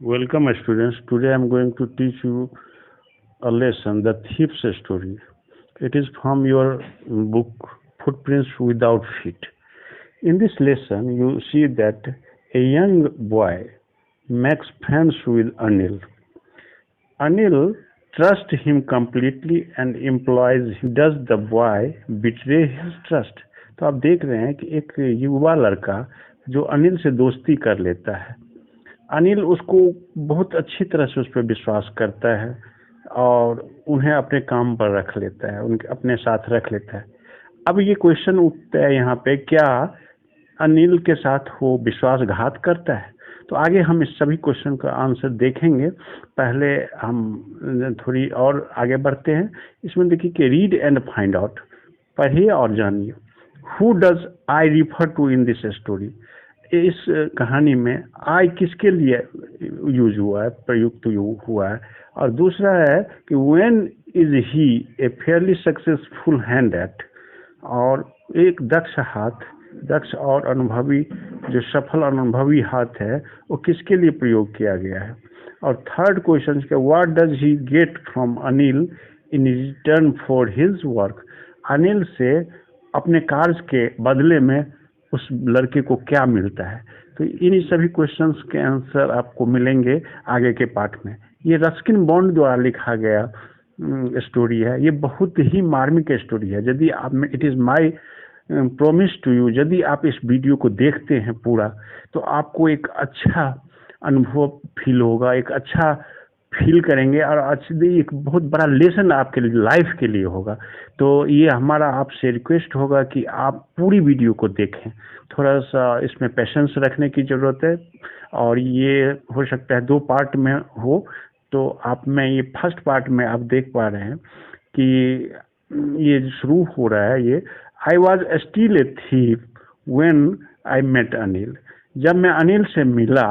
Welcome, students. Today I am going to teach you a lesson, The Thief's Story. It is from your book, Footprints Without Feet. In this lesson, you see that a young boy makes friends with Anil. Anil trusts him completely and implies he does the boy betray his trust. तो आप देख रहे हैं कि एक युवा लड़का जो अनिल से दोस्ती कर लेता है। अनिल उसको बहुत अच्छी तरह से उस पर विश्वास करता है और उन्हें अपने काम पर रख लेता है, उनके अपने साथ रख लेता है। अब ये क्वेश्चन उठता है यहाँ पे, क्या अनिल के साथ वो विश्वासघात करता है? तो आगे हम इस सभी क्वेश्चन का आंसर देखेंगे। पहले हम थोड़ी और आगे बढ़ते हैं। इसमें देखिए कि रीड एंड फाइंड आउट, पढ़िए और जानिए। Who does I refer to in this story? इस कहानी में आई किसके लिए यूज हुआ है, प्रयुक्त हुआ है। और दूसरा है कि when is he A Fairlie successful hand eight, और एक दक्ष और अनुभवी, जो सफल अनुभवी हाथ है, वो किसके लिए प्रयोग किया गया है। और थर्ड क्वेश्चन के what does he get from Anil in return for his work? Anil से अपने कार्य के बदले में उस लड़के को क्या मिलता है। तो इन सभी क्वेश्चंस के आंसर आपको मिलेंगे आगे के पार्ट में। ये रस्किन बॉन्ड द्वारा लिखा गया स्टोरी है। ये बहुत ही मार्मिक स्टोरी है। यदि आप, it is my promise to you, यदि आप इस वीडियो को देखते हैं पूरा, तो आपको एक अच्छा अनुभव फील होगा, एक अच्छा फील करेंगे और एक बहुत बड़ा लेसन आपके लाइफ के लिए होगा। तो ये हमारा आपसे रिक्वेस्ट होगा कि आप पूरी वीडियो को देखें। थोड़ा सा इसमें पेशेंस रखने की ज़रूरत है और ये हो सकता है 2 पार्ट में हो। तो आप में ये फर्स्ट पार्ट में आप देख पा रहे हैं कि ये शुरू हो रहा है। ये I was still a thief when I met Anil. जब मैं अनिल से मिला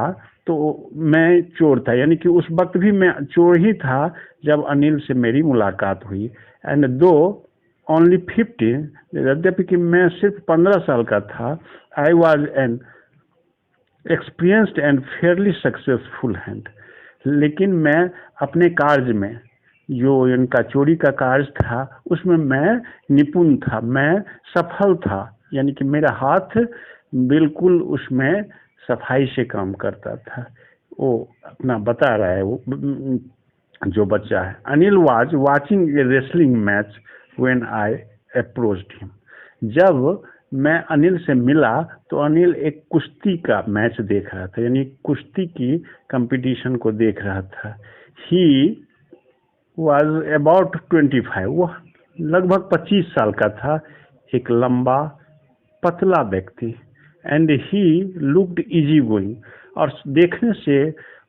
तो मैं चोर था, यानी कि उस वक्त भी मैं चोर ही था जब अनिल से मेरी मुलाकात हुई। एंड दो ओनली 15, यद्यपि कि मैं सिर्फ 15 साल का था, I was an experienced and Fairlie successful hand. लेकिन मैं अपने कार्य में, जो इनका चोरी का कार्य था, उसमें मैं निपुण था, मैं सफल था, यानी कि मेरा हाथ बिल्कुल उसमें सफाई से काम करता था। वो अपना बता रहा है, वो जो बच्चा है। Anil was watching A wrestling match when I approached him. जब मैं अनिल से मिला तो अनिल एक कुश्ती का मैच देख रहा था, यानी कुश्ती की कंपटीशन को देख रहा था। ही वाज अबाउट 25, वह लगभग 25 साल का था, एक लंबा पतला व्यक्ति। And he looked easy going, और देखने से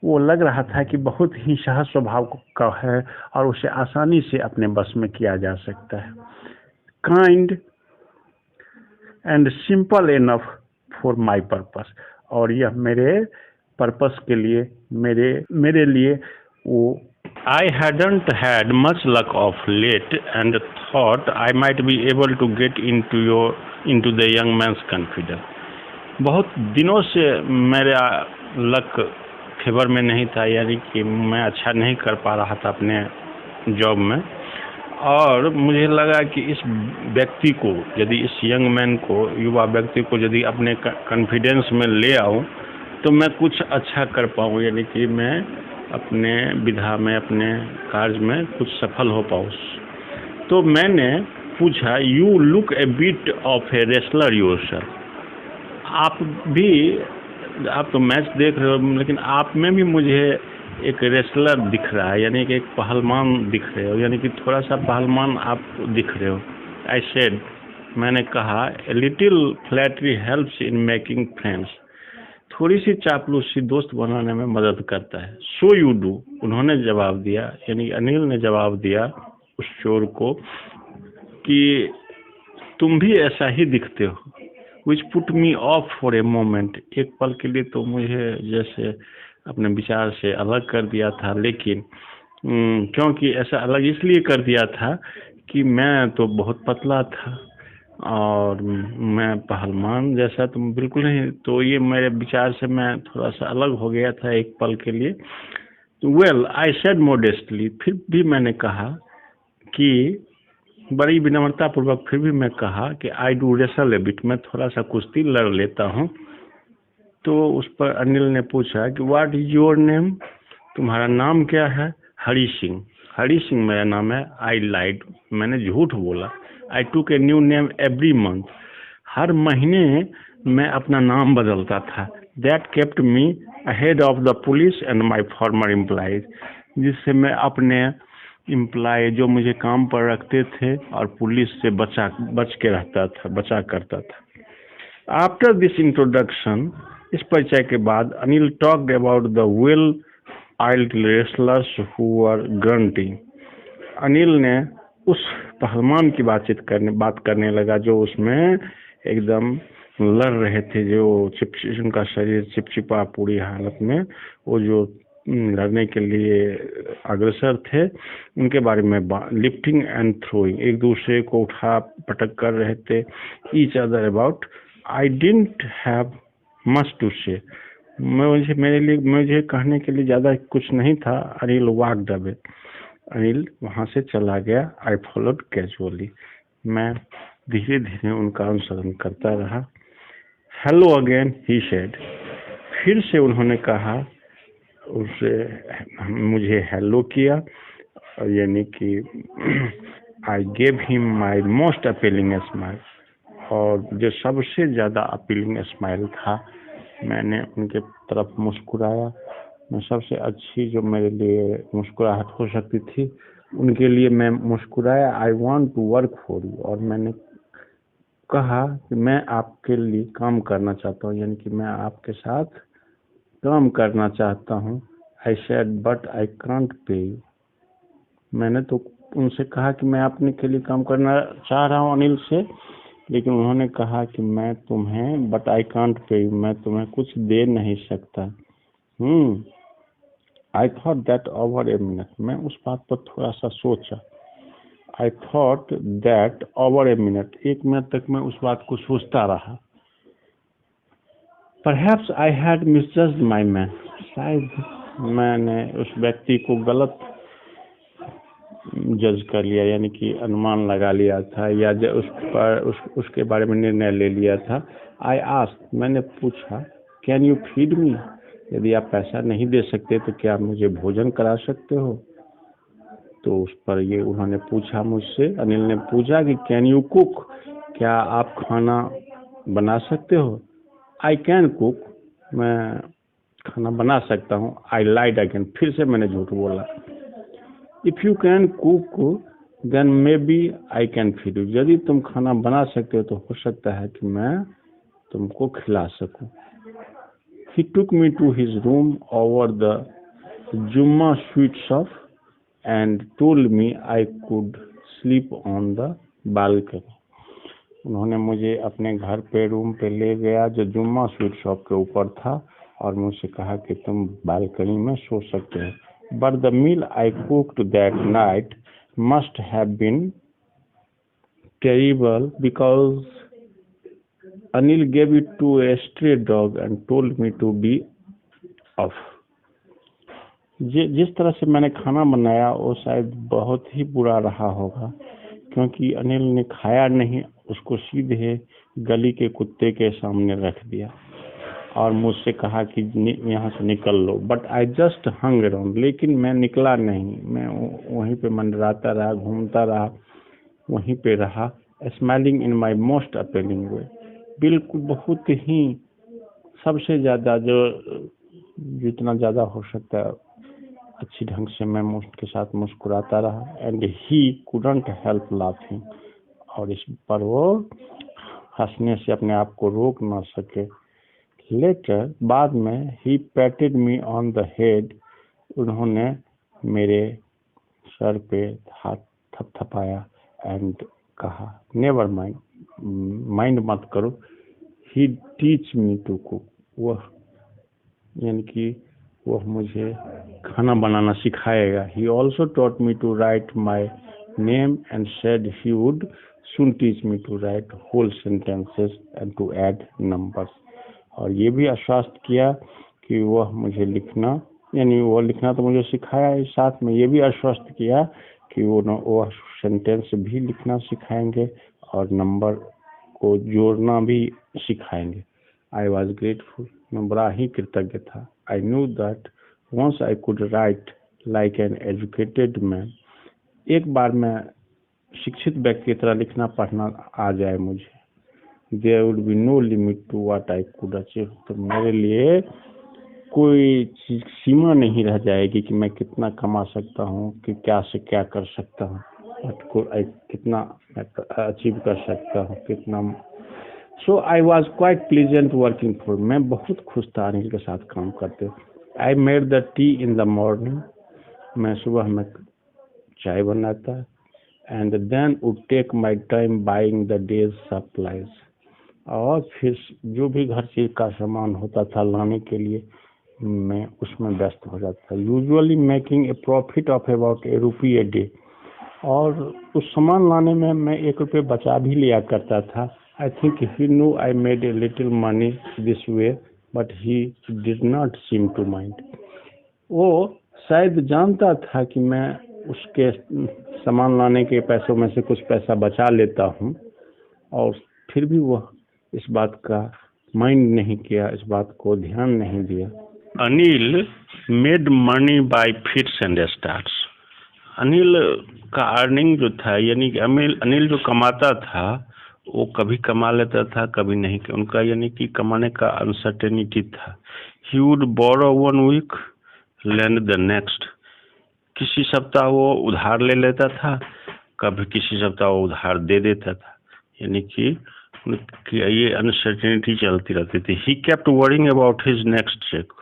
वो लग रहा था कि बहुत ही सहज स्वभाव का है और उसे आसानी से अपने बस में किया जा सकता है। Kind and simple enough for my purpose, और यह मेरे पर्पस के लिए, मेरे लिए वो। I hadn't had much luck of late and thought I might be able to get into the young man's confidence. बहुत दिनों से मेरा लक फेवर में नहीं था, यानी कि मैं अच्छा नहीं कर पा रहा था अपने जॉब में, और मुझे लगा कि इस व्यक्ति को, यदि इस यंग मैन को, युवा व्यक्ति को यदि अपने कॉन्फिडेंस में ले आऊँ तो मैं कुछ अच्छा कर पाऊँ, यानी कि मैं अपने विधा में, अपने कार्य में कुछ सफल हो पाऊँ। तो मैंने पूछा, you look A bit of a wrestler yourself. आप तो मैच देख रहे हो, लेकिन आप में भी मुझे एक रेसलर दिख रहा है, यानी कि एक पहलवान दिख रहे हो, यानी कि थोड़ा सा पहलवान आप दिख रहे हो। आई सेड, मैंने कहा, a little flattery helps in making friends. थोड़ी सी चापलूसी दोस्त बनाने में मदद करता है। सो यू डू, उन्होंने जवाब दिया, यानी अनिल ने जवाब दिया उस चोर को कि तुम भी ऐसा ही दिखते हो। Which put me of for a moment, एक पल के लिए तो मुझे जैसे अपने विचार से अलग कर दिया था, लेकिन क्योंकि ऐसा अलग इसलिए कर दिया था कि मैं तो बहुत पतला था और मैं पहलवान जैसा तो बिल्कुल नहीं, तो ये मेरे विचार से मैं थोड़ा सा अलग हो गया था एक पल के लिए। वेल आई सेड मोडेस्टली, फिर भी मैंने कहा कि बड़ी विनम्रता पूर्वक फिर भी मैं कहा कि I do wrestle A bit, मैं थोड़ा सा कुश्ती लड़ लेता हूँ। तो उस पर अनिल ने पूछा कि व्हाट इज योर नेम, तुम्हारा नाम क्या है? हरी सिंह। हरी सिंह मेरा नाम है। आई लाइड, मैंने झूठ बोला। I took a new name every month, हर महीने मैं अपना नाम बदलता था। That kept me ahead of the police and my former employers, जिससे मैं अपने एम्प्लॉय जो मुझे काम पर रखते थे और पुलिस से बच के रहता था, बचा करता था। आफ्टर दिस इंट्रोडक्शन, इस परिचय के बाद Anil talked about the well oiled wrestlers who were grunting. Anil ने उस पहलवान की बात करने लगा जो उसमें एकदम लड़ रहे थे, जो उनका शरीर चिपचिपा पूरी हालत में, वो जो लड़ने के लिए अग्रसर थे, उनके बारे में लिफ्टिंग एंड थ्रोइंग, एक दूसरे को उठा पटक कर रहे थे। Each other about, I didn't have much to say, मुझे कहने के लिए ज़्यादा कुछ नहीं था। अनिल वॉक्ड अवे, अनिल वहाँ से चला गया। आई फॉलोड कैजुअली, मैं धीरे धीरे उनका अनुसरण करता रहा। हेलो अगेन ही सेड, फिर से उन्होंने कहा, उसे मुझे हेलो किया, यानी कि I gave him my most appealing smile, और जो सबसे ज़्यादा अपीलिंग स्माइल था, मैंने उनके तरफ मुस्कुराया। मैं सबसे अच्छी जो मेरे लिए मुस्कुराहट हो सकती थी उनके लिए मैं मुस्कुराया। I want to work for you, और मैंने कहा कि मैं आपके लिए काम करना चाहता हूँ, यानी कि मैं आपके साथ काम करना चाहता हूँ। I said but I can't pay you, मैंने तो उनसे कहा कि मैं आपने के लिए काम करना चाह रहा हूँ अनिल से, लेकिन उन्होंने कहा कि मैं तुम्हें, but I can't pay you, मैं तुम्हें कुछ दे नहीं सकता। I thought that over a minute, मैं उस बात पर थोड़ा सा सोचा। I thought that over a minute, एक मिनट तक मैं उस बात को सोचता रहा। Perhaps I had misjudged my man, शायद मैंने उस व्यक्ति को गलत जज कर लिया, यानी कि अनुमान लगा लिया था, या उसके बारे में निर्णय ले लिया था। आई आस्क्ड, मैंने पूछा, कैन यू फीड मी, यदि आप पैसा नहीं दे सकते तो क्या आप मुझे भोजन करा सकते हो? तो उस पर ये उन्होंने पूछा मुझसे, अनिल ने पूछा कि कैन यू कुक, क्या आप खाना बना सकते हो? आई कैन कुक, मैं खाना बना सकता हूँ। आई लाइड अगेन, फिर से मैंने झूठ बोला। If you can cook then maybe I can feed you, यदि तुम खाना बना सकते हो तो हो सकता है कि मैं तुमको खिला सकूं। He took me to his room over the Jumma sweets shop and told me I could sleep on the balcony. उन्होंने मुझे अपने घर पे रूम पे ले गया जो जुम्मा स्वीट शॉप के ऊपर था, और मुझसे कहा कि तुम बालकनी में सो सकते हो। But the meal I cooked that night must have been terrible because Anil gave it to a stray dog and told me to be off. जिस तरह से मैंने खाना बनाया वो शायद बहुत ही बुरा रहा होगा, क्योंकि अनिल ने खाया नहीं, उसको सीधे गली के कुत्ते के सामने रख दिया और मुझसे कहा कि यहाँ से निकल लो। But I just hung around, लेकिन मैं निकला नहीं, मैं वहीं पे मंडराता रहा, घूमता रहा, वहीं पे रहा। Smiling in my most appealing way, बिल्कुल बहुत ही सबसे ज़्यादा जो जितना ज़्यादा हो सकता है अच्छी ढंग से मैं उसके साथ मुस्कुराता रहा। And he couldn't help laughing, और इस पर वो हंसने से अपने आप को रोक ना सके। लेटर, बाद में, he patted me on the head, उन्होंने मेरे सर पे हाथ थपथपाया एंड कहा, नेवर माइंड, माइंड मत करो। He teach me to cook, वह यानी कि वह मुझे खाना बनाना सिखाएगा। He also taught me to write my name and said he would soon teach me to write whole sentences and to add numbers. और ये भी आश्वस्त किया कि वह मुझे लिखना, यानी वो लिखना तो मुझे सिखाया है, साथ में ये भी आश्वस्त किया कि वो सेंटेंस भी लिखना सिखाएंगे और नंबर को जोड़ना भी सिखाएंगे। आई वॉज ग्रेटफुल, मैं बड़ा ही कृतज्ञ था। I knew that once I could write like an educated man, एक बार मैं शिक्षित व्यक्ति की तरह लिखना पढ़ना आ जाए मुझे, there would be no limit to what I could achieve, तो मेरे लिए कोई सीमा नहीं रह जाएगी कि मैं कितना कमा सकता हूँ, कि क्या से क्या कर सकता हूँ, कितना अचीव कर सकता हूँ, कितना। So I was quite pleasant working for, मैं बहुत खुश था अनिल के साथ काम करते। I made the tea in the morning, मैं सुबह में चाय बनाता, and then would take my time buying the day's supplies, और फिर जो भी घर से का सामान होता था लाने के लिए मैं उसमें व्यस्त हो जाता था। Usually making a profit of about ₹1 a day, और उस सामान लाने में मैं ₹1 बचा भी लिया करता था। I think he know I made a little money this way but he did not seem to mind, वो शायद जानता था कि मैं उसके सामान लाने के पैसों में से कुछ पैसा बचा लेता हूँ, और फिर भी वह इस बात का माइंड नहीं किया, इस बात को ध्यान नहीं दिया। Anil made money by fits and starts, Anil का अर्निंग जो था, यानी कि अनिल जो कमाता था वो कभी कमा लेता था, कभी नहीं, उनका यानी कि कमाने का अनसर्टेनिटी था। He would borrow 1 week lend the next, किसी सप्ताह वो उधार ले लेता था, कभी किसी सप्ताह वो उधार दे देता था, यानी कि ये अनसर्टेनिटी चलती रहती थी। He kept worrying about his next cheque,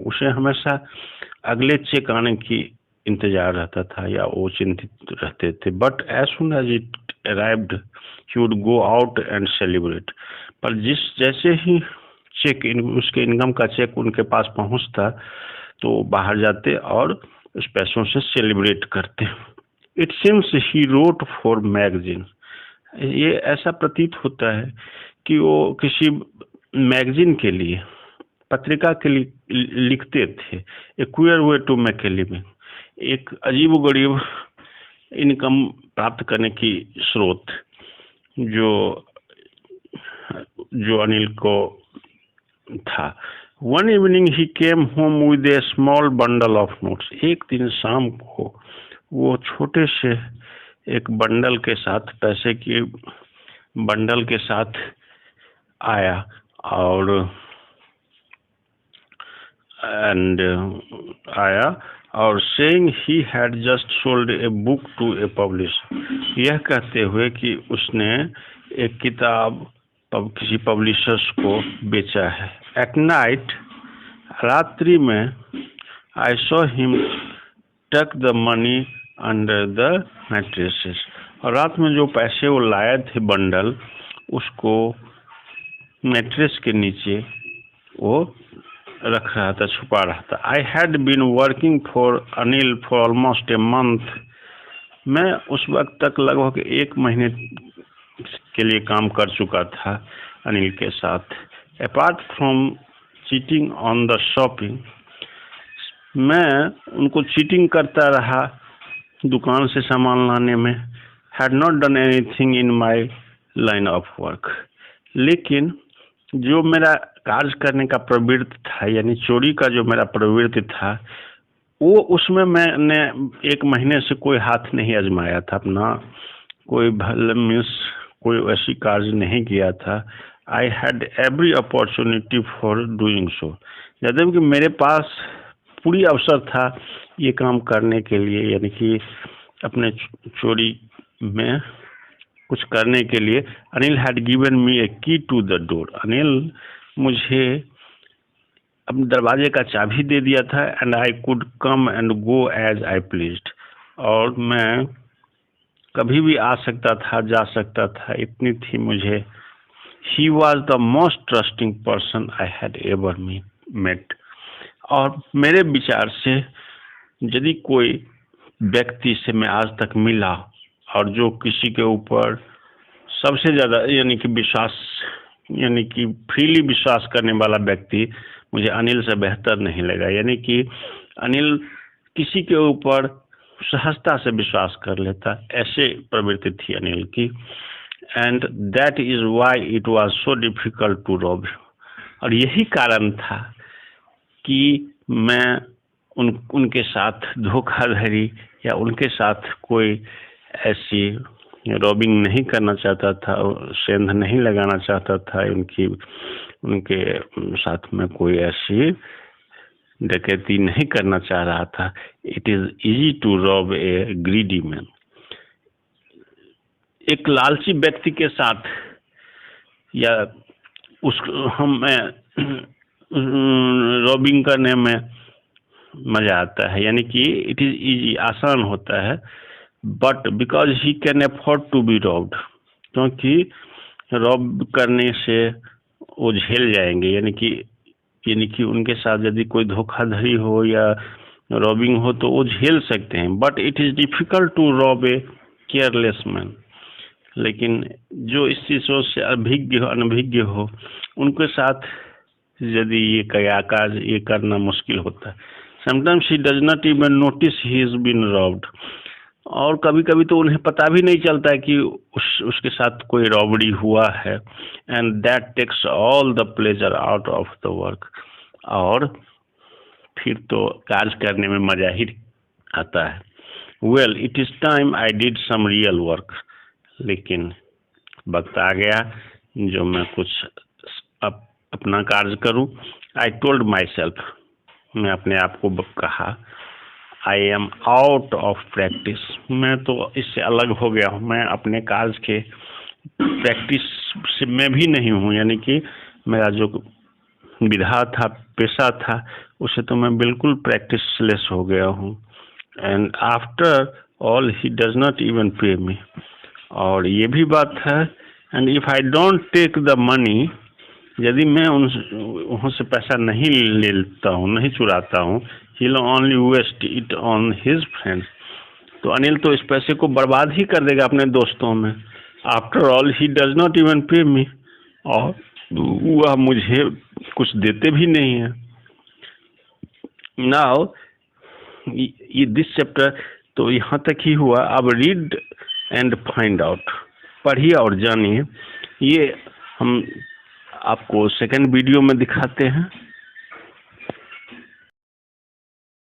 उसे हमेशा अगले चेक आने की इंतजार रहता था या वो चिंतित रहते थे। But as soon as it arrived he would go out and celebrate, पर जैसे ही उसके इनकम का चेक उनके पास पहुंचता तो बाहर जाते और उस पैसों से सेलिब्रेट करते। It seems he wrote for magazine, ये ऐसा प्रतीत होता है कि वो किसी मैगजीन के लिए, पत्रिका के लिए लिखते थे। A queer way to make a living, एक अजीबोगरीब इनकम प्राप्त करने की स्रोत जो अनिल को था। One evening he came home with A small bundle of notes, एक दिन शाम को वो छोटे से एक बंडल के साथ, पैसे के बंडल के साथ आया और saying he had just sold a book to a publisher, यह कहते हुए कि उसने एक किताब किसी पब्लिशर्स को बेचा है। एट नाइट, रात्रि में, I saw him tuck the money under the mattresses, और रात में जो पैसे वो लाए थे बंडल, उसको मैट्रेस के नीचे वो रख रहा था, छुपा रहा था। I had been working for Anil for almost a month, मैं उस वक्त तक लगभग 1 महीने के लिए काम कर चुका था अनिल के साथ। Apart from cheating on the shopping, मैं उनको चीटिंग करता रहा दुकान से सामान लाने में। Had not done anything in my line of work, लेकिन जो मेरा कार्य करने का प्रवृत्ति था, यानी चोरी का जो मेरा प्रवृत्ति था, वो उसमें मैंने 1 महीने से कोई हाथ नहीं आजमाया था अपना, कोई कोई ऐसी कार्य नहीं किया था। I had every opportunity for doing so, जब कि मेरे पास पूरी अवसर था ये काम करने के लिए, यानी कि अपने चोरी में कुछ करने के लिए। अनिल हैड गिवन मी ए की टू द डोर, अनिल मुझे अपने दरवाजे का चाबी दे दिया था। And I could come and go as I pleased, और मैं कभी भी आ सकता था, जा सकता था, इतनी थी मुझे। He was the most trusting person I had ever met, और मेरे विचार से यदि कोई व्यक्ति से मैं आज तक मिला और जो किसी के ऊपर सबसे ज़्यादा यानी कि विश्वास, यानी कि फ्रीली विश्वास करने वाला व्यक्ति मुझे अनिल से बेहतर नहीं लगा। यानी कि अनिल किसी के ऊपर सहजता से विश्वास कर लेता, ऐसे प्रवृत्ति थी अनिल की। And that is why it was so difficult to rob. और यही कारण था कि मैं उनके साथ धोखाधड़ी या उनके साथ कोई ऐसी रॉबिंग नहीं करना चाहता था, सेंध नहीं लगाना चाहता था, उनके साथ में कोई ऐसी डकैती नहीं करना चाह रहा था। It is easy to rob a greedy man. एक लालची व्यक्ति के साथ या हमें रॉबिंग करने में मजा आता है, यानी कि इट इज इजी, आसान होता है। But because he can afford to be robbed, क्योंकि रॉब करने से वो झेल जाएंगे। यानी कि उनके साथ यदि कोई धोखाधड़ी हो या रॉबिंग हो तो वो झेल सकते हैं। But it is difficult to rob a careless man. लेकिन जो इस चीज़ों से अनभिज्ञ हो उनके साथ यदि ये करना मुश्किल होता है। Sometimes he does not even notice he is been robbed. और कभी कभी तो उन्हें पता भी नहीं चलता है कि उसके साथ कोई रॉबरी हुआ है। And that takes all the pleasure out of the work. और फिर तो कार्य करने में मजा ही आता है। Well, it is time I did some real work. लेकिन वक्त आ गया जो मैं कुछ अपना कार्य करूं। आई टोल्ड माई सेल्फ, मैं अपने आप को कहा, I am out of practice. मैं तो इससे अलग हो गया हूँ, मैं अपने कार्य के प्रैक्टिस में भी नहीं हूँ। यानी कि मेरा जो विधा था, पेशा था, उसे तो मैं बिल्कुल प्रैक्टिसलेस हो गया हूँ। And after all he does not even pay me. और ये भी बात है, and if I don't take the money, यदि मैं उनसे पैसा नहीं लेता हूँ, नहीं चुराता हूँ, he will only waste it on his friends. तो अनिल तो इस पैसे को बर्बाद ही कर देगा अपने दोस्तों में। After all he does not even pay me, और वह मुझे कुछ देते भी नहीं है। नाउ ये दिस चैप्टर तो यहाँ तक ही हुआ। अब रीड एंड फाइंड आउट, पढ़िए और जानिए। ये हम आपको सेकंड वीडियो में दिखाते हैं।